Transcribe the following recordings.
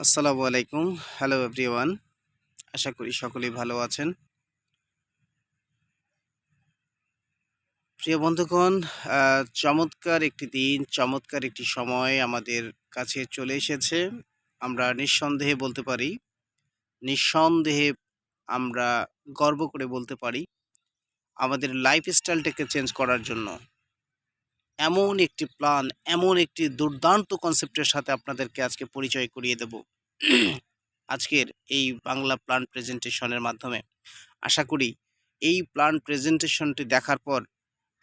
আসসালামু আলাইকুম। Hello everyone. আশা করি সকলেই ভালো আছেন। প্রিয় বন্ধুগণ, চমৎকার একটি দিন, চমৎকার একটি সময় আমাদের কাছে চলে এসেছে। আমরা নিঃসন্দেহে বলতে পারি, নিঃসন্দেহে আমরা গর্ব করে বলতে পারি, আমাদের লাইফস্টাইলটাকে চেঞ্জ করার জন্য এমন একটি প্ল্যান, এমন একটি দুর্দান্ত কনসেপ্টের সাথে আপনাদেরকে আজকে পরিচয় করিয়ে দেব। আজকের এই বাংলা প্ল্যান প্রেজেন্টেশনের মাধ্যমে। আশা করি এই প্ল্যান প্রেজেন্টেশনটি দেখার পর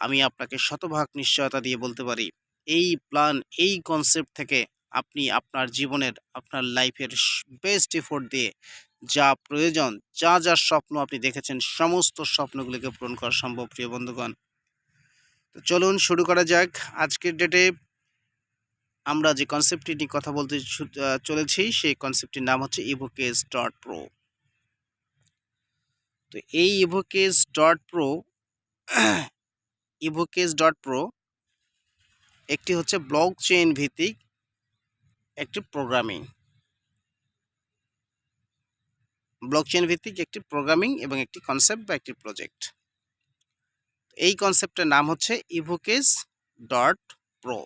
আমি আপনাকে শতভাগ নিশ্চয়তা দিয়ে বলতে পারি, এই প্ল্যান, এই কনসেপ্ট থেকে আপনি আপনার জীবনের, আপনার লাইফের বেস্ট এফোর্ট দিয়ে যা প্রয়োজন, যা স্বপ্ন আপনি দেখেছেন, সমস্ত স্বপ্নগুলিকে পূরণ করা সম্ভব। প্রিয় বন্ধুগণ, তো চলুন শুরু করা যাক। আজকের ডেটে আমরা যে কনসেপ্টটি নিয়ে কথা বলতে চলেছি, সেই কনসেপ্টটির নাম হচ্ছে evocaze.pro। তো এই evocaze.pro evocaze.pro একটি হচ্ছে ব্লক চেইন ভিত্তিক একটি প্রোগ্রামিং এবং একটি কনসেপ্ট বা একটি প্রজেক্ট। এই কনসেপ্টের নাম হচ্ছে evocaze.pro।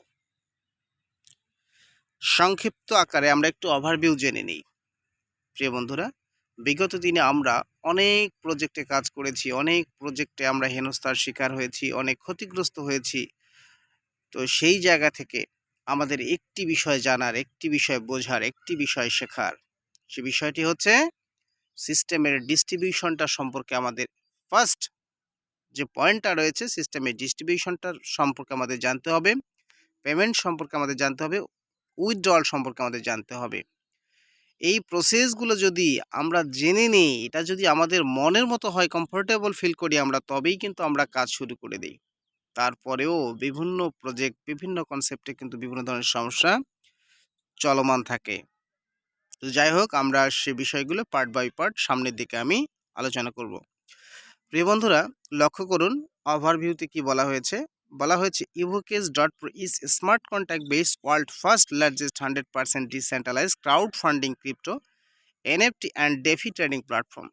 সংক্ষিপ্ত আকারে আমরা একটু ওভারভিউ জেনে নিই। প্রিয় বন্ধুরা, বিগত দিনে আমরা অনেক প্রজেক্টে কাজ করেছি, অনেক প্রজেক্টে আমরা হেনস্থার শিকার হয়েছি, অনেক ক্ষতিগ্রস্ত হয়েছি। তো সেই জায়গা থেকে আমাদের একটি বিষয় জানার, একটি বিষয় বোঝার, একটি বিষয় শেখার, সে বিষয়টি হচ্ছে সিস্টেমের ডিস্ট্রিবিউশনটা সম্পর্কে আমাদের ফার্স্ট যে পয়েন্টটা রয়েছে, সিস্টেমের ডিস্ট্রিবিউশনটার সম্পর্কে আমাদের জানতে হবে, পেমেন্ট সম্পর্কে আমাদের জানতে হবে, উইথড্রয়াল সম্পর্কে আমাদের জানতে হবে। এই প্রসেসগুলো যদি আমরা জেনে নিই, এটা যদি আমাদের মনের মতো হয়, কমফোর্টেবল ফিল করি আমরা, তবেই কিন্তু আমরা কাজ শুরু করে দিই। তারপরেও বিভিন্ন প্রজেক্ট, বিভিন্ন কনসেপ্টে কিন্তু বিভিন্ন ধরনের সমস্যা চলমান থাকে। তো যাই হোক, আমরা সে বিষয়গুলো পার্ট বাই পার্ট সামনের দিকে আমি আলোচনা করব। প্রিয় বন্ধুরা, লক্ষ্য করুন ওভারভিউতে কি বলা হয়েছে। বলা হয়েছে evocaze.pro is a smart contract based world first largest 100% decentralized crowdfunding crypto NFT and DeFi trading platform।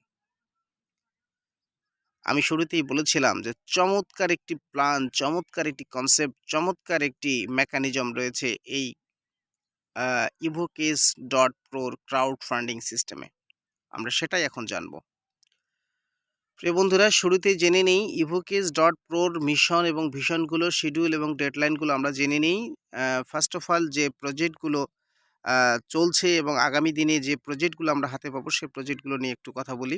আমি শুরুতেই বলেছিলাম যে চমৎকার একটি প্ল্যান, চমৎকার একটি কনসেপ্ট, চমৎকার একটি মেকানিজম রয়েছে এই evocaze.pro ক্রাউড ফান্ডিং সিস্টেমে। আমরা সেটাই এখন জানবো। প্রিয় বন্ধুরা, শুরুতেই জেনে নেই evocaze.proর মিশন এবং ভিশনগুলো, শিডিউল এবং ডেডলাইনগুলো আমরা জেনে নিই। ফার্স্ট অফ অল যে প্রজেক্টগুলো চলছে এবং আগামী দিনে যে প্রজেক্টগুলো আমরা হাতে পাবো, সেই প্রজেক্টগুলো নিয়ে একটু কথা বলি।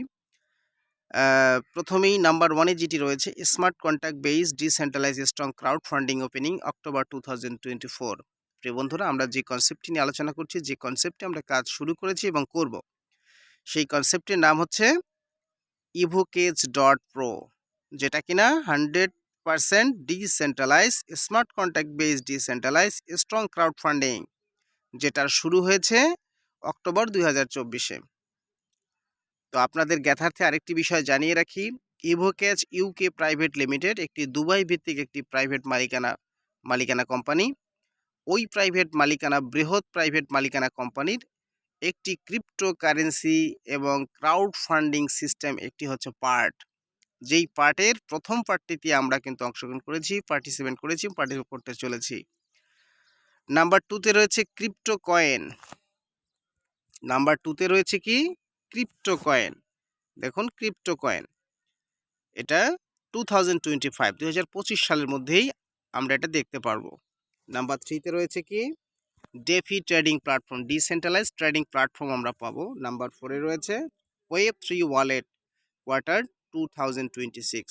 প্রথমেই নাম্বার 1-এ যেটি রয়েছে, smart contact based decentralize strong crowd funding opening October 2024। প্রিয় বন্ধুরা, আমরা যে কনসেপ্টটি নিয়ে আলোচনা করছি, যে কনসেপ্টে আমরা কাজ শুরু করেছি এবং করব, সেই কনসেপ্টের নাম হচ্ছে evocaze.pro, যেটা কিনা 100% decentralize smart contact based decentralize strong crowd funding, যেটার শুরু হয়েছে অক্টোবর 2024-এ। তো আপনাদের জ্ঞাতার্থে আরেকটি বিষয় জানিয়ে রাখি, ইভোকেজ ইউকে প্রাইভেট লিমিটেড একটি দুবাই ভিত্তিক একটি প্রাইভেট মালিকানা কোম্পানি। ওই বৃহৎ প্রাইভেট মালিকানা কোম্পানির একটি ক্রিপ্টোকারেন্সি এবং ক্রাউড ফান্ডিং সিস্টেম একটি হচ্ছে পার্ট, যেই পার্টের প্রথম পার্টটিতে আমরা কিন্তু অংশগ্রহণ করেছি, পার্টিসিপেট করেছি, পার্টিসিপেট করতে চলেছি। নাম্বার 2-তে রয়েছে ক্রিপ্টো কয়েন। নাম্বার 2-তে রয়েছে কি? Crypto coin. দেখুন, ক্রিপ্টো কয়েন এটা 2025 সালের মধ্যেই আমরা এটা দেখতে পারবো। নাম্বার 3-তে রয়েছে কি? DeFi trading platform, decentralize trading platform আমরা পাবো। নাম্বার 4-এ রয়েছে ওয়েব3 ওয়ালেট কোয়ার্টার 2026।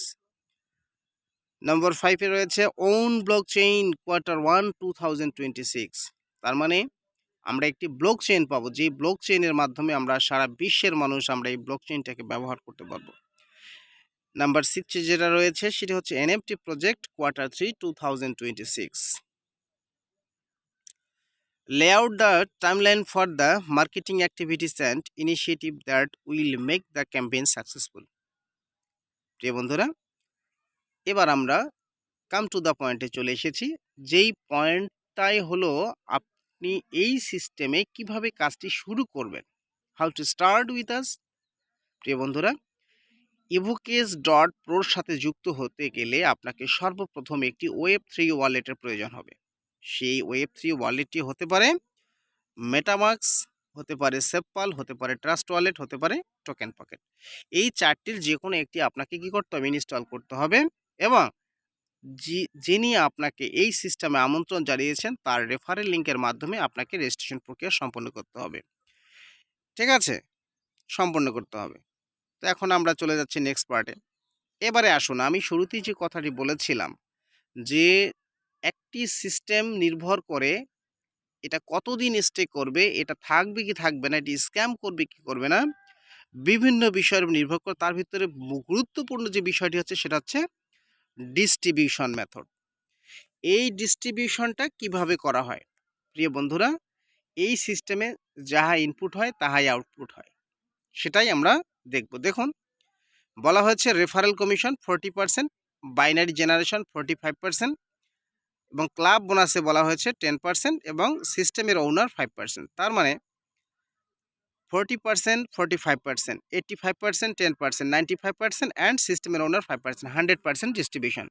নাম্বার 5-এ রয়েছে ওন ব্লকচেইন কোয়ার্টার 1 2026। তার মানে আমরা একটি ব্লক চেইন পাবো, যেই ব্লক চেইনের মাধ্যমে আমরা সারা বিশ্বের মানুষ আমরা এই ব্লক চেইনটাকে ব্যবহার করতে পারবো। নাম্বার 6 যেটা রয়েছে, সেটি হচ্ছে NFT project quarter 3 2026। Lay out the timeline for the marketing activities and initiative that will make the campaign successful। প্রিয় বন্ধুরা, এবার আমরা কাম টু দ্য পয়েন্টে চলে এসেছি। যেই পয়েন্টটাই হলো আপনি এই সিস্টেমে কিভাবে কাজটি শুরু করবেন। How to start with us. প্রিয় বন্ধুরা, evocaze.pro র সাথে যুক্ত হতে গেলে আপনাকে সর্বপ্রথম একটি ওয়েব3 ওয়ালেটের প্রয়োজন হবে। সেই ওয়েব3 ওয়ালেটটি হতে পারে মেটামাস্ক, হতে পারে সেপপাল, হতে পারে ট্রাস্ট ওয়ালেট, হতে পারে টোকেন পকেট। এই 4টির যেকোনো একটি আপনাকে কি করতে হবে? ইনস্টল করতে হবে এবং যিনি আপনাকে এই সিস্টেমে আমন্ত্রণ জানিয়েছেন তার রেফারেল লিঙ্কের মাধ্যমে আপনাকে রেজিস্ট্রেশন প্রক্রিয়া সম্পন্ন করতে হবে। ঠিক আছে? সম্পন্ন করতে হবে। তো এখন আমরা চলে যাচ্ছি নেক্সট পার্টে। এবারে আসুন, আমি শুরুতেই যে কথাটি বলেছিলাম যে একটি সিস্টেম নির্ভর করে এটা কতদিন স্টে করবে, এটা থাকবে কি থাকবে না, এটি স্ক্যাম করবে কি করবে না, বিভিন্ন বিষয়ের উপর নির্ভর করে। তার ভিতরে গুরুত্বপূর্ণ যে বিষয়টি হচ্ছে সেটা হচ্ছে ডিস্ট্রিবিউশন মেথড। এই ডিস্ট্রিবিউশনটা কিভাবে করা হয়? প্রিয় বন্ধুরা, এই সিস্টেমে যাহা ইনপুট হয় তাহাই আউটপুট হয়, সেটাই আমরা দেখব। দেখুন, বলা হয়েছে রেফারেল কমিশন 40%, বাইনারি জেনারেশন 45%, এবং ক্লাব বোনাসে বলা হয়েছে 10% এবং সিস্টেমের ওনার 5%। তার মানে 40%, 45%, 85%, 10%, 95% অ্যান্ড সিস্টেমের ওনার 5%, 100% ডিস্ট্রিবিউশন।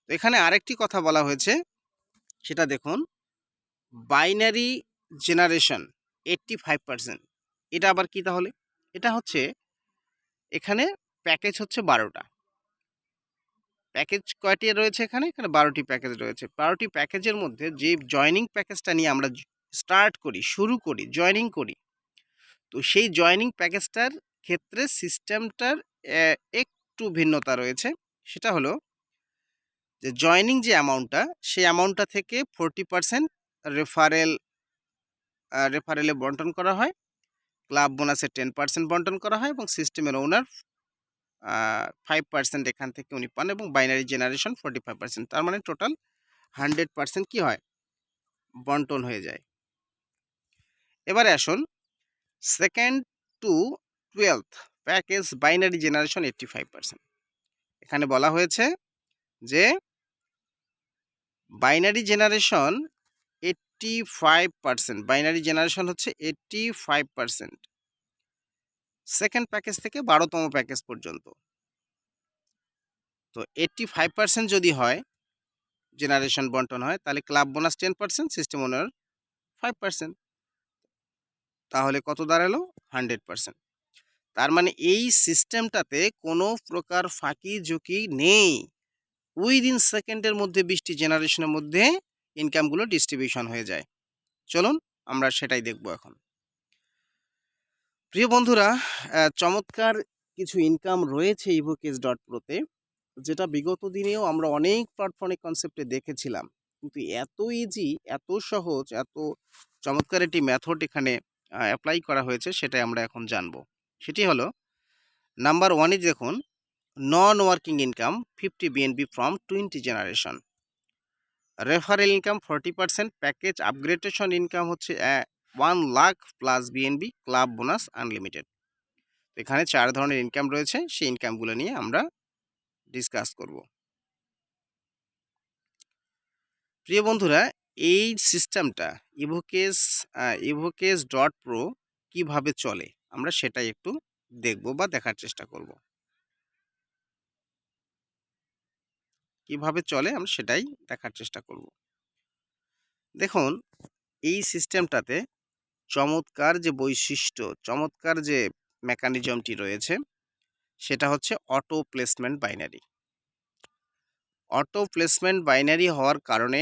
তো এখানে আরেকটি কথা বলা হয়েছে, সেটা দেখুন, বাইনারি জেনারেশন 85%। এটা আবার কি তাহলে? এটা হচ্ছে, এখানে প্যাকেজ হচ্ছে 12টা। প্যাকেজ কয়টি রয়েছে এখানে? এখানে 12টি প্যাকেজ রয়েছে। 12টি প্যাকেজের মধ্যে যে জয়নিং প্যাকেজটা নিয়ে আমরা স্টার্ট করি, শুরু করি, জয়নিং করি, তো সেই জয়নিং প্যাকেজটার ক্ষেত্রে সিস্টেমটার একটু ভিন্নতা রয়েছে। সেটা হলো যে জয়নিং যে অ্যামাউন্টটা, সেই অ্যামাউন্টটা থেকে 40% রেফারেলে বন্টন করা হয়, ক্লাব বোনাসে 10% বন্টন করা হয় এবং সিস্টেমের ওনার 5% এখান থেকে উনি পান এবং বাইনারি জেনারেশন 45%। তার মানে টোটাল 100% কি হয়? বন্টন হয়ে যায়। এবারে আসুন, second to 12th package binary generation 85%। এখানে বলা হয়েছে যে বাইনারি জেনারেশন 85%, বাইনারি জেনারেশন হচ্ছে 85%, সেকেন্ড প্যাকেজ থেকে 12তম প্যাকেজ পর্যন্ত। তো 85% যদি হয়, জেনারেশন বন্টন হয়, তাহলে ক্লাব বোনাস 10%, সিস্টেম ওনার 5%, তাহলে কত দাঁড়ালো? 100%। তার মানে এই সিস্টেমটাতে কোনো প্রকার ফাঁকি ঝুঁকি নেই। উইদিন সেকেন্ডের মধ্যে 20টি জেনারেশনের মধ্যে ইনকামগুলো ডিস্ট্রিবিউশন হয়ে যায়। চলুন আমরা সেটাই দেখব এখন। প্রিয় বন্ধুরা, চমৎকার কিছু ইনকাম রয়েছে evocaze.pro-তে, যেটা বিগত দিনেও আমরা অনেক প্ল্যাটফর্মে কনসেপ্টে দেখেছিলাম। কিন্তু এত ইজি, এত সহজ, এত চমৎকার একটি মেথড এখানে অ্যাপ্লাই করা হয়েছে, সেটাই আমরা এখন জানব। সেটি হলো, নাম্বার 1-এ দেখুন, নন working income 50 BNB from 20 generation, referral income 40%, package upgradation income হচ্ছে 1 lakh plus BNB, club bonus unlimited. এখানে 4 ধরনের ইনকাম রয়েছে, সেই ইনকামগুলো নিয়ে আমরা ডিসকাস করব। প্রিয় বন্ধুরা, এই সিস্টেমটা evocaze.pro কিভাবে চলে আমরা সেটাই একটু দেখব বা দেখার চেষ্টা করব। কিভাবে চলে আমরা সেটাই দেখার চেষ্টা করব। দেখুন, এই সিস্টেমটাতে চমৎকার যে বৈশিষ্ট্য, চমৎকার যে মেকানিজমটি রয়েছে, সেটা হচ্ছে auto placement binary. Auto placement binary হওয়ার কারণে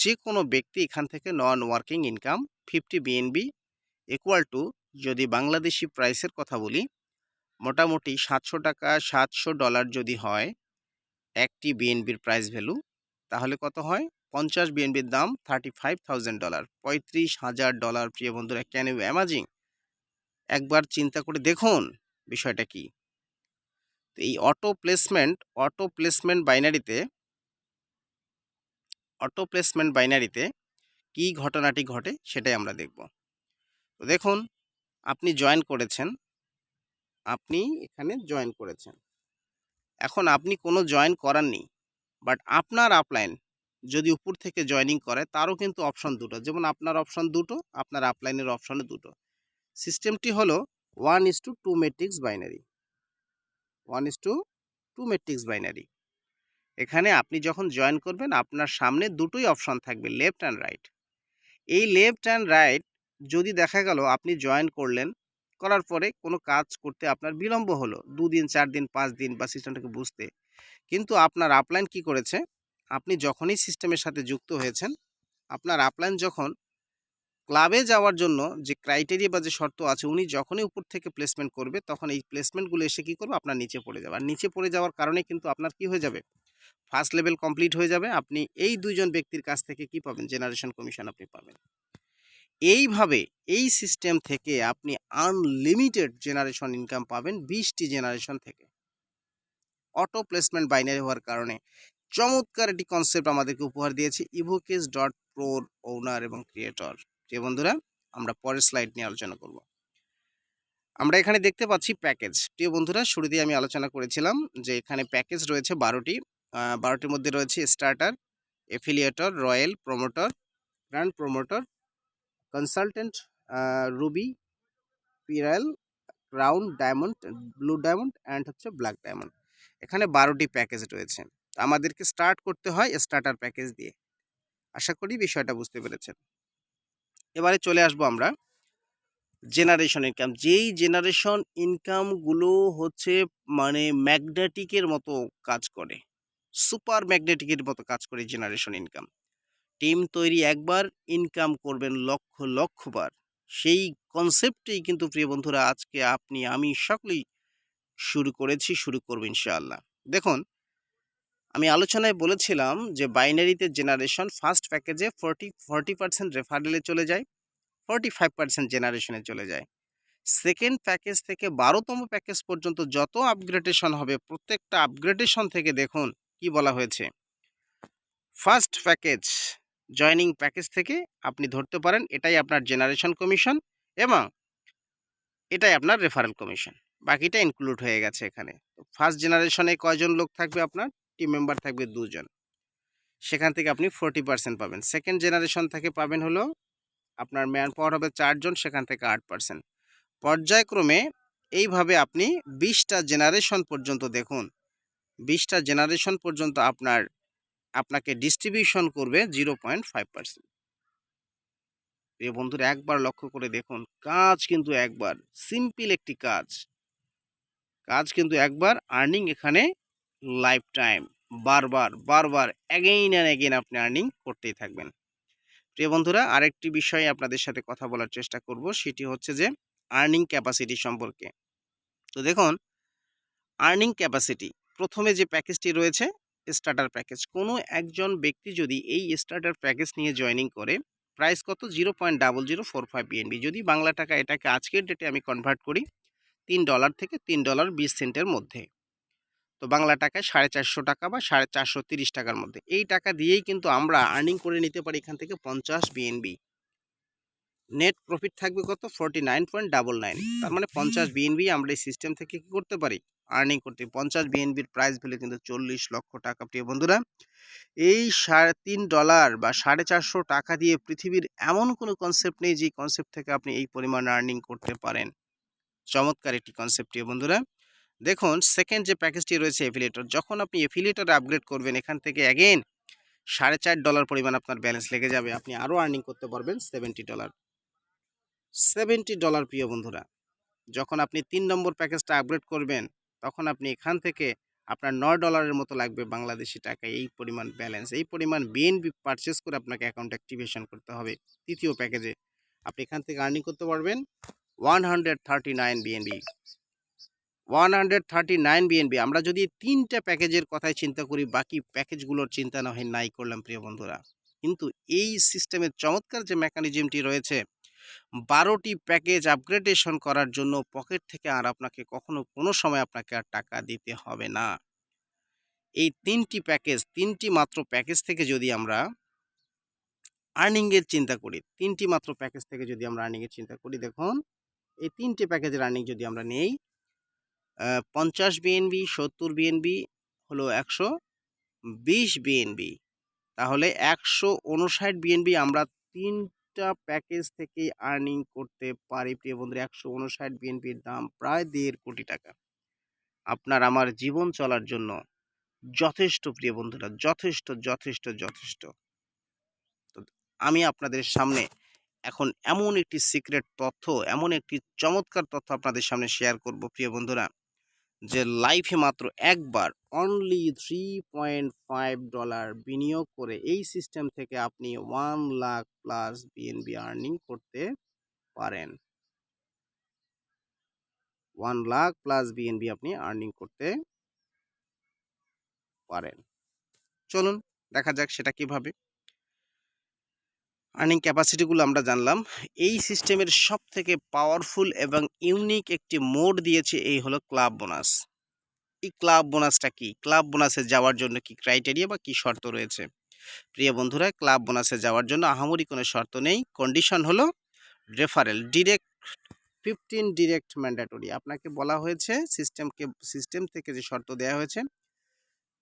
যে কোনো ব্যক্তি এখান থেকে নন working income 50 BNB equal to, যদি বাংলাদেশি প্রাইসের কথা বলি, মোটামুটি 700 টাকা, $700 যদি হয় একটি বিএনবির প্রাইস ভ্যালু, তাহলে কত হয়? 50 বিএনবির দাম $35,000, $35,000। প্রিয় বন্ধুরা, ক্যান ইউ ইমাজিন? একবার চিন্তা করে দেখুন বিষয়টা কি। এই অটো প্লেসমেন্ট বাইনারিতে কি ঘটনাটি ঘটে সেটাই আমরা দেখব। তো দেখুন, আপনি এখানে জয়েন করেছেন। এখন আপনি কোনো জয়েন করাননি, বাট আপনার আপলাইন যদি উপর থেকে জয়েনিং করে তারও কিন্তু অপশন দুটো, যেমন আপনার অপশন দুটো, আপনার আপলাইনের অপশনে দুটো। সিস্টেমটি হলো 1:2 ম্যাট্রিক্স বাইনারি, 1:2 ম্যাট্রিক্স বাইনারি। এখানে আপনি যখন জয়েন করবেন আপনার সামনে দুটোই অপশন থাকবে, লেফট অ্যান্ড রাইট। এই লেফট অ্যান্ড রাইট যদি দেখা গেল আপনি জয়েন করলেন, করার পরে কোনো কাজ করতে আপনার বিলম্ব হলো 2 দিন 4 দিন 5 দিন বা সিস্টেমটাকে বুঝতে, কিন্তু আপনার আপলাইন কি করেছে, আপনি যখনই সিস্টেমের সাথে যুক্ত হয়েছেন, আপনার আপলাইন যখন ক্লাবে যাওয়ার জন্য যে ক্রাইটেরিয়া বা যে শর্ত আছে, উনি যখনই উপর থেকে প্লেসমেন্ট করবে তখন এই প্লেসমেন্টগুলো এসে কী করবে, আপনার নিচে পড়ে যাবে। আর নিচে পড়ে যাওয়ার কারণে কিন্তু আপনার কি হয়ে যাবে, ফার্স্ট লেভেল কমপ্লিট হয়ে যাবে। আপনি এই দুইজন ব্যক্তির কাছ থেকে কি পাবেন, জেনারেশন কমিশন আপনি পাবেন। এইভাবে এই সিস্টেম থেকে আপনি আনলিমিটেড জেনারেশন ইনকাম পাবেন 20টি জেনারেশন থেকে, অটো প্লেসমেন্ট বাইনারি হওয়ার কারণে। চমৎকার একটি কনসেপ্ট আমাদেরকে উপহার দিয়েছে evokeys.pro ওনার এবং ক্রিয়েটর। যে বন্ধুরা, আমরা পরের স্লাইড নিয়ে আলোচনা করব। আমরা এখানে দেখতে পাচ্ছি প্যাকেজ। প্রিয় বন্ধুরা, শুরুতেই আমি আলোচনা করেছিলাম যে এখানে প্যাকেজ রয়েছে 12টি। 12টির মধ্যে রয়েছে starter, affiliator, royal, promoter, grand promoter, consultant, ruby, pearl, crown, diamond, blue diamond and হচ্ছে ব্ল্যাক ডায়মন্ড। এখানে 12টি প্যাকেজ রয়েছে। আমাদেরকে স্টার্ট করতে হয় স্টার্টার প্যাকেজ দিয়ে। আশা করি বিষয়টা বুঝতে পেরেছেন। এবারে চলে আসবো আমরা জেনারেশন ইনকাম। যেই জেনারেশন ইনকামগুলো হচ্ছে মানে ম্যাগনেটিকের মতো কাজ করে, সুপার ম্যাগনেটিকের মতো কাজ করে জেনারেশন ইনকাম। টিম তৈরি একবার, ইনকাম করবেন লক্ষ লক্ষবার। সেই কনসেপ্টেই কিন্তু প্রিয় বন্ধুরা আজকে আপনি আমি সকলেই শুরু করেছি, শুরু করব ইনশাআল্লাহ। দেখুন, আমি আলোচনায় বলেছিলাম যে বাইনারিতে জেনারেশন ফার্স্ট প্যাকেজে 40% রেফারেলে চলে যায়, 45% জেনারেশনে চলে যায়। সেকেন্ড প্যাকেজ থেকে 12তম প্যাকেজ পর্যন্ত যত আপগ্রেডেশন হবে, প্রত্যেকটা আপগ্রেডেশন থেকে দেখুন কি বলা হয়েছে, ফার্স্ট প্যাকেজ জয়নিং প্যাকেজ থেকে আপনি ধরতে পারেন এটাই আপনার জেনারেশন কমিশন এবং এটাই আপনার রেফারেল কমিশন, বাকিটা ইনক্লুড হয়ে গেছে এখানে। ফার্স্ট জেনারেশনে কয়জন লোক থাকবে, আপনার টিম মেম্বার থাকবে 2 জন, সেখান থেকে আপনি 40% পাবেন। সেকেন্ড জেনারেশন থেকে পাবেন হলো আপনার ম্যান পাওয়ার হবে 4 জন, সেখান থেকে 8%। পর্যায়ক্রমে এইভাবে আপনি 20টা জেনারেশন পর্যন্ত দেখুন, 20টা জেনারেশন পর্যন্ত আপনাকে ডিস্ট্রিবিউশন করবে 0.5%। প্রিয় বন্ধুরা, একবার লক্ষ্য করে দেখুন, কাজ কিন্তু একবার, সিম্পল একটি কাজ কিন্তু একবার, আর্নিং এখানে লাইফ টাইম, বারবার বারবার অ্যাগেইন অ্যান্ড অ্যাগেইন আপনি আর্নিং করতেই থাকবেন। প্রিয় বন্ধুরা, আরেকটি বিষয়ে আপনাদের সাথে কথা বলার চেষ্টা করব, সেটি হচ্ছে যে আর্নিং ক্যাপাসিটি সম্পর্কে। তো দেখুন, আর্নিং ক্যাপাসিটি প্রথমে যে প্যাকেজটি রয়েছে স্টার্টার প্যাকেজ, কোনো একজন ব্যক্তি যদি এই স্টার্টার প্যাকেজ নিয়ে জয়েনিং করে, প্রাইস কত, 0.0045 বিএনবি। যদি বাংলা টাকা এটাকে আজকের ডেটে আমি কনভার্ট করি $3 থেকে $3.20 মধ্যে, তো বাংলা টাকায় 450 টাকা বা 430 টাকার মধ্যে। এই টাকা দিয়েই কিন্তু আমরা আর্নিং করে নিতে পারি এখান থেকে 50 বিএনবি। নেট প্রফিট থাকবে কত, 49.99। তার মানে 50 বিএনবি আমরা এই সিস্টেম থেকে কি করতে পারি, আর্নিং করতে। 50 বিএনবির প্রাইস ভ্যালু কিন্তু 40 লক্ষ টাকা। প্রিয় বন্ধুরা, এই $3.5 বা 450 টাকা দিয়ে পৃথিবীর এমন কোনো কনসেপ্ট নেই যে কনসেপ্ট থেকে আপনি এই পরিমাণ আর্নিং করতে পারেন। চমৎকার একটি কনসেপ্ট প্রিয় বন্ধুরা। দেখুন, সেকেন্ড যে প্যাকেজটি রয়েছে এফিলিয়েটর, যখন আপনি এফিলিয়েটরে আপগ্রেড করবেন এখান থেকে অ্যাগেন $4.5 পরিমাণ আপনার ব্যালেন্স লেগে যাবে, আপনি আরও আর্নিং করতে পারবেন $70। $70 প্রিয় বন্ধুরা। যখন আপনি 3 নম্বর প্যাকেজটা আপগ্রেড করবেন তখন আপনি এখান থেকে আপনার $9 মতো লাগবে বাংলাদেশি টাকায়, এই পরিমাণ ব্যালেন্স, এই পরিমাণ বিএনবি পারচেস করে আপনাকে অ্যাকাউন্ট অ্যাক্টিভেশন করতে হবে। তৃতীয় প্যাকেজে আপনি এখান থেকে আর্নিং করতে পারবেন 139 বিএনবি। 139 বিএনবি। আমরা যদি 3টা প্যাকেজের কথাই চিন্তা করি, বাকি প্যাকেজগুলোর চিন্তা নাই করলাম প্রিয় বন্ধুরা, কিন্তু এই সিস্টেমের চমৎকার যে মেকানিজমটি রয়েছে, 12টি প্যাকেজ আপগ্রেডেশন করার জন্য পকেট থেকে আর আপনাকে কখনো কোনো সময় আপনাকে আর টাকা দিতে হবে না। এই 3টি প্যাকেজ, 3টি মাত্র প্যাকেজ থেকে যদি আমরা আর্নিংয়ের চিন্তা করি, 3টি মাত্র প্যাকেজ থেকে যদি আমরা আর্নিংয়ের চিন্তা করি, দেখুন এই 3টি প্যাকেজের আর্নিং যদি আমরা নেই, 50 বিএনবি, 70 বিএনবি হলো 120 বিএনবি, তাহলে ১৫৯ বিএনবি আমরা ৩টা প্যাকেজ থেকেই আর্নিং করতে পারি প্রিয় বন্ধুরা। ১৫৯ বিএনবির দাম প্রায় ১.৫ কোটি টাকা। আপনার আমার জীবন চলার জন্য যথেষ্ট প্রিয় বন্ধুরা, যথেষ্ট, যথেষ্ট, যথেষ্ট। তো আমি আপনাদের সামনে এখন এমন একটি সিক্রেট তথ্য, এমন একটি চমৎকার তথ্য আপনাদের সামনে শেয়ার করব প্রিয় বন্ধুরা, যে লাইফে মাত্র একবার অনলি $3.5 বিনিয়োগ করে এই সিস্টেম থেকে আপনি 1 লাখ প্লাস বিএনবি আর্নিং করতে পারেন। 1 লাখ প্লাস বিএনবি আপনি আর্নিং করতে পারেন। চলুন দেখা যাক সেটা কিভাবে। আর্নিং ক্যাপাসিটিগুলো আমরা জানলাম। এই সিস্টেমের সবথেকে পাওয়ারফুল এবং ইউনিক একটি মোড দিয়েছে এই হলো ক্লাব বোনাস। এই ক্লাব বোনাসটা কি? ক্লাব বোনাসে যাওয়ার জন্য কি ক্রাইটেরিয়া বা কি শর্ত রয়েছে? প্রিয় বন্ধুরা, ক্লাব বোনাসে যাওয়ার জন্য আহামরি কোনো শর্ত নেই। কন্ডিশন হলো রেফারেল ডিরেক্ট 15 ডিরেক্ট ম্যান্ডেটরি। আপনাকে বলা হয়েছে সিস্টেম থেকে যে শর্ত দেয়া হয়েছে,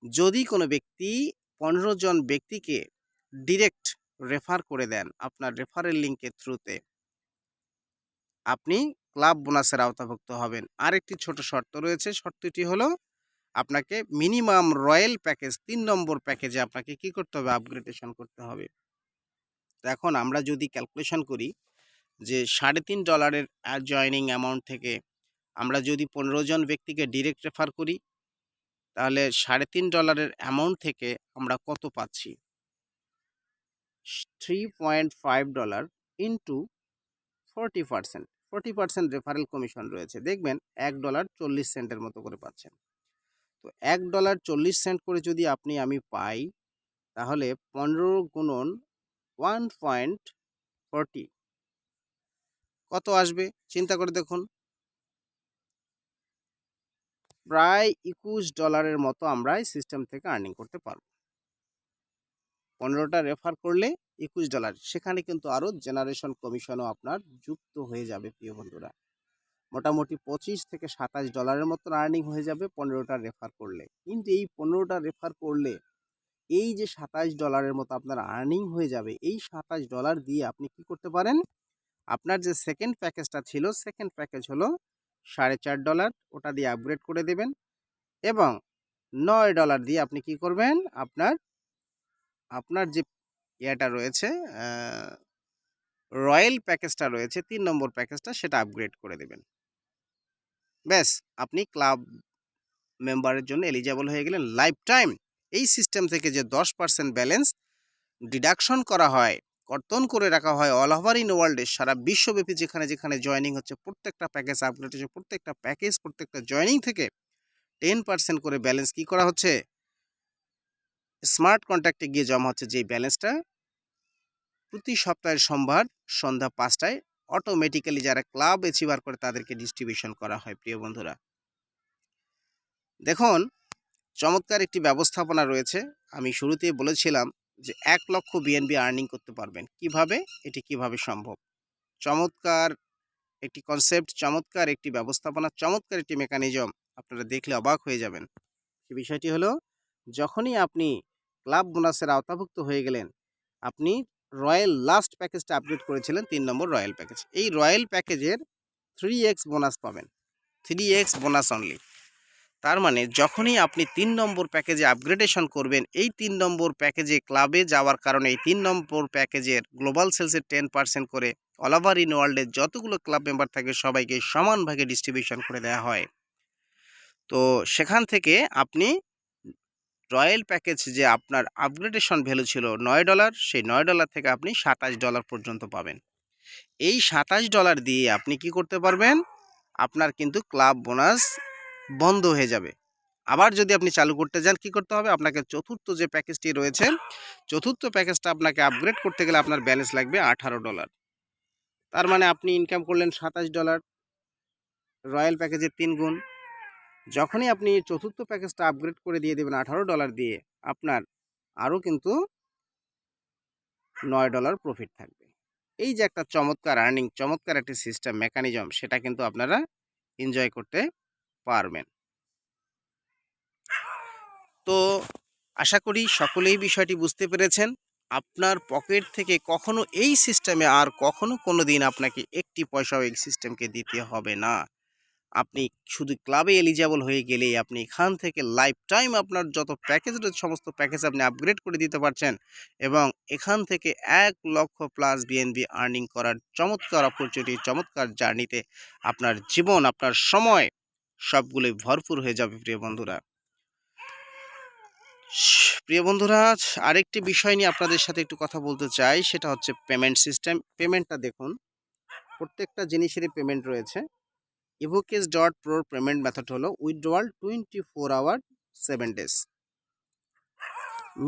যদি কোনো ব্যক্তি 15 জন ব্যক্তিকে ডিরেক্ট রেফার করে দেন আপনার রেফারেল লিঙ্কের থ্রুতে, আপনি ক্লাব বোনাসের আওতাভুক্ত হবেন। আরেকটি ছোট শর্ত রয়েছে, শর্তটি হলো আপনাকে মিনিমাম রয়্যাল প্যাকেজ ৩ নম্বর প্যাকেজে আপনাকে কি করতে হবে? আপগ্রেডেশন করতে হবে। তো এখন আমরা যদি ক্যালকুলেশন করি যে $3.৫ জয়েনিং অ্যামাউন্ট থেকে আমরা যদি 15 জন ব্যক্তিকে ডিরেক্ট রেফার করি, তাহলে $3.৫ অ্যামাউন্ট থেকে আমরা কত পাচ্ছি? $3.5 ইন্টু 40%। 40% রেফারেল কমিশন রয়েছে। দেখবেন $1.40 মতো করে পাচ্ছেন। তো $1.40 করে যদি আমি পাই, তাহলে 15 গুণন 1.40 কত আসবে? চিন্তা করে দেখুন। প্রায় $21 মতো আমরা এই সিস্টেম থেকে আর্নিং করতে পারব। 15টা রেফার করলে $21। সেখানে কিন্তু আরও জেনারেশন কমিশনও আপনার যুক্ত হয়ে যাবে প্রিয় বন্ধুরা। মোটামুটি $25 থেকে $27 মতন আর্নিং হয়ে যাবে 15টা রেফার করলে। কিন্তু এই 15টা রেফার করলে এই যে $27 মতো আপনার আর্নিং হয়ে যাবে, এই $27 দিয়ে আপনি কি করতে পারেন? আপনার যে সেকেন্ড প্যাকেজটা ছিল, সেকেন্ড প্যাকেজ হলো $4.5, ওটা দিয়ে আপগ্রেড করে দেবেন এবং $9 দিয়ে আপনি কি করবেন? আপনার যে ইয়েটা রয়েছে, রয়্যাল প্যাকেজটা রয়েছে ৩ নম্বর প্যাকেজটা, সেটা আপগ্রেড করে দেবেন। ব্যাস, আপনি ক্লাব মেম্বারের জন্য এলিজিবল হয়ে গেলেন লাইফ টাইম। এই সিস্টেম থেকে যে 10% ব্যালেন্স ডিডাকশন করা হয়, কর্তন করে রাখা হয় অল ওভার ইন ওয়ার্ল্ডে, সারা বিশ্বব্যাপী যেখানে যেখানে জয়েনিং হচ্ছে, প্রত্যেকটা প্যাকেজ আপগ্রেড হচ্ছে, প্রত্যেকটা জয়েনিং থেকে 10% করে ব্যালেন্স কি করা হচ্ছে? স্মার্ট কন্ট্রাক্টে গিয়ে জমা হচ্ছে। যেই ব্যালেন্সটা প্রতি সপ্তাহের সোমবার সন্ধ্যা 5টায় অটোমেটিক্যালি যারা ক্লাব অ্যাচিভার করে তাদেরকে ডিস্ট্রিবিউশন করা হয় প্রিয় বন্ধুরা। দেখুন, চমৎকার একটি ব্যবস্থাপনা রয়েছে। আমি শুরুতেই বলেছিলাম যে 1 লক্ষ বিএনবি আর্নিং করতে পারবেন। কিভাবে? এটি কিভাবে সম্ভব? চমৎকার একটি কনসেপ্ট, চমৎকার একটি ব্যবস্থাপনা, চমৎকার একটি মেকানিজম। আপনারা দেখলে অবাক হয়ে যাবেন। সে বিষয়টি হলো, যখনই আপনি ক্লাব বোনাসের আওতাভুক্ত হয়ে গেলেন, আপনি রয়্যাল লাস্ট প্যাকেজটা আপগ্রেড করেছিলেন 3 নম্বর রয়্যাল প্যাকেজ। এই রয়্যাল প্যাকেজের 3x বোনাস পাবেন। 3x bonus only. তার মানে যখনই আপনি 3 নম্বর প্যাকেজে আপগ্রেডেশন করবেন, এই 3 নম্বর প্যাকেজে ক্লাবে যাওয়ার কারণে এই 3 নম্বর প্যাকেজের গ্লোবাল সেলসের 10% করে অল ওভার ইন ওয়ার্ল্ডের যতগুলো ক্লাব মেম্বার থাকে সবাইকে সমান ভাগে ডিস্ট্রিবিউশন করে দেওয়া হয়। তো সেখান থেকে আপনি রয়্যাল প্যাকেজ যে আপনার আপগ্রেডেশন ভ্যালু ছিল $9, সেই $9 থেকে আপনি $27 পর্যন্ত পাবেন। এই $27 দিয়ে আপনি কি করতে পারবেন? আপনার কিন্তু ক্লাব বোনাস বন্ধ হয়ে যাবে। আবার যদি আপনি চালু করতে যান, কি করতে হবে? আপনাকে চতুর্থ যে প্যাকেজটি রয়েছে, চতুর্থ প্যাকেজটা আপনাকে আপগ্রেড করতে গেলে আপনার ব্যালেন্স লাগবে $18। তার মানে আপনি ইনকাম করলেন $27, রয়্যাল প্যাকেজের 3 গুণ। যখনই আপনি চতুর্থ প্যাকেজটা আপগ্রেড করে দিয়ে দেবেন $18 দিয়ে, আপনার আরও কিন্তু $9 প্রফিট থাকবে। এই যে একটা চমৎকার আর্নিং, চমৎকার একটি সিস্টেম মেকানিজম, সেটা কিন্তু আপনারা এনজয় করতে পারবেন। তো আশা করি সকলেই বিষয়টি বুঝতে পেরেছেন। আপনার পকেট থেকে কখনো এই সিস্টেমে আর কখনো কোনো দিন আপনাকে একটি পয়সাও এই সিস্টেমকে দিতে হবে না। আপনি শুধু ক্লাবে এলিজিবল হয়ে গেলেই আপনি এখান থেকে লাইফ টাইম আপনার যত প্যাকেজ রয়েছে সমস্ত প্যাকেজ আপনি আপগ্রেড করে দিতে পারছেন এবং এখান থেকে 1,00,000 প্লাস বিএনবি আর্নিং করার চমৎকার অপরচুনিটি, চমৎকার জার্নিতে আপনার জীবন, আপনার সময় সবগুলোই ভরপুর হয়ে যাবে প্রিয় বন্ধুরা। প্রিয় বন্ধুরা, আরেকটি বিষয় নিয়ে আপনাদের সাথে একটু কথা বলতে চাই, সেটা হচ্ছে পেমেন্ট সিস্টেম। পেমেন্টটা দেখুন, প্রত্যেকটা জিনিসেরই পেমেন্ট রয়েছে। ইভোকেস ডট প্রোর পেমেন্ট মেথড হলো withdrawal 24 hour 7 days.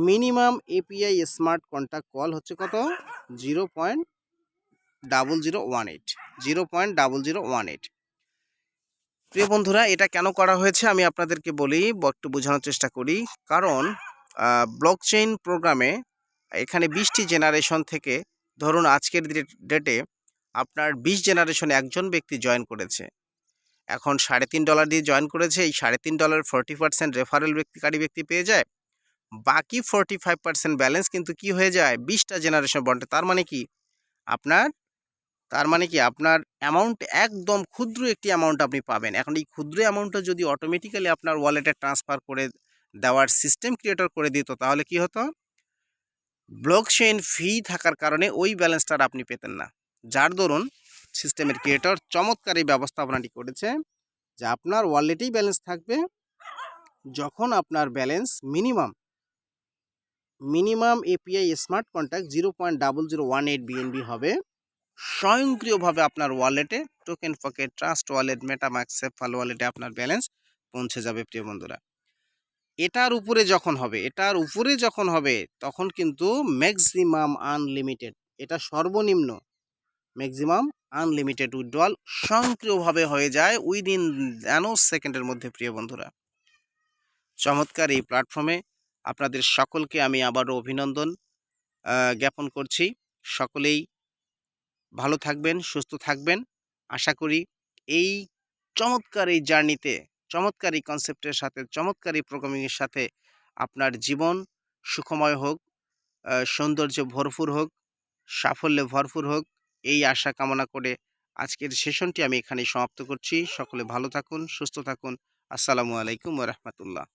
Minimum API smart contact call হচ্ছে কত? 0.0018 0.0018। প্রিয় বন্ধুরা, এটা কেন করা হয়েছে আমি আপনাদেরকে বলি, একটু বোঝানোর চেষ্টা করি। কারণ ব্লকচেইন প্রোগ্রামে এখানে 20টি জেনারেশন থেকে ধরুন আজকের ডেটে আপনার 20 জেনারেশনে একজন ব্যক্তি জয়েন করেছে। এখন $3.5 দিয়ে জয়েন করেছে। এই $3.5 40% রেফারেল ব্যক্তি পেয়ে যায়। বাকি 45% ব্যালেন্স কিন্তু কি হয়ে যায়? 20টা জেনারেশন বন্ডে। তার মানে কি আপনার অ্যামাউন্ট একদম ক্ষুদ্র একটি অ্যামাউন্ট আপনি পাবেন। এখন এই ক্ষুদ্র অ্যামাউন্টটা যদি অটোমেটিক্যালি আপনার ওয়ালেটে ট্রান্সফার করে দেওয়ার সিস্টেম ক্রিয়েটর করে দিত, তাহলে কি হতো? ব্লকচেইন ফি থাকার কারণে ওই ব্যালেন্সটা আর আপনি পেতেন না। যার দরুন সিস্টেমের ক্রিয়েটর চমৎকার এই ব্যবস্থাপনাটি করেছে যে আপনার ওয়ালেটেই ব্যালেন্স থাকবে যখন আপনার balance minimum API smart contact 0.0018 BNB হবে। স্বয়ংক্রিয়ভাবে আপনার ওয়ালেটে token pocket, trust wallet, MetaMask, SafePal ওয়ালেটে আপনার ব্যালেন্স পৌঁছে যাবে প্রিয় বন্ধুরা। এটার উপরে যখন হবে তখন কিন্তু ম্যাক্সিমাম আনলিমিটেড, এটা সর্বনিম্ন ম্যাক্সিমাম আনলিমিটেড উইথড্রয়াল স্বয়ংক্রিয়ভাবে হয়ে যায় উইদিন ন্যানো সেকেন্ডের মধ্যে প্রিয় বন্ধুরা। চমৎকার এই প্ল্যাটফর্মে আপনাদের সকলকে আমি আবারও অভিনন্দন জ্ঞাপন করছি। সকলেই ভালো থাকবেন, সুস্থ থাকবেন। আশা করি এই চমৎকার এই জার্নিতে, চমৎকার এই কনসেপ্টের সাথে, চমৎকার এই প্রোগ্রামিংয়ের সাথে আপনার জীবন সুখময় হোক, সৌন্দর্যে ভরপুর হোক, সাফল্যে ভরপুর হোক, এই আশা কামনা করে আজকের সেশনটি আমি এখানেই সমাপ্ত করছি। সকলে ভালো থাকুন, সুস্থ থাকুন। আসসালামু আলাইকুম ওয়া রাহমাতুল্লাহ।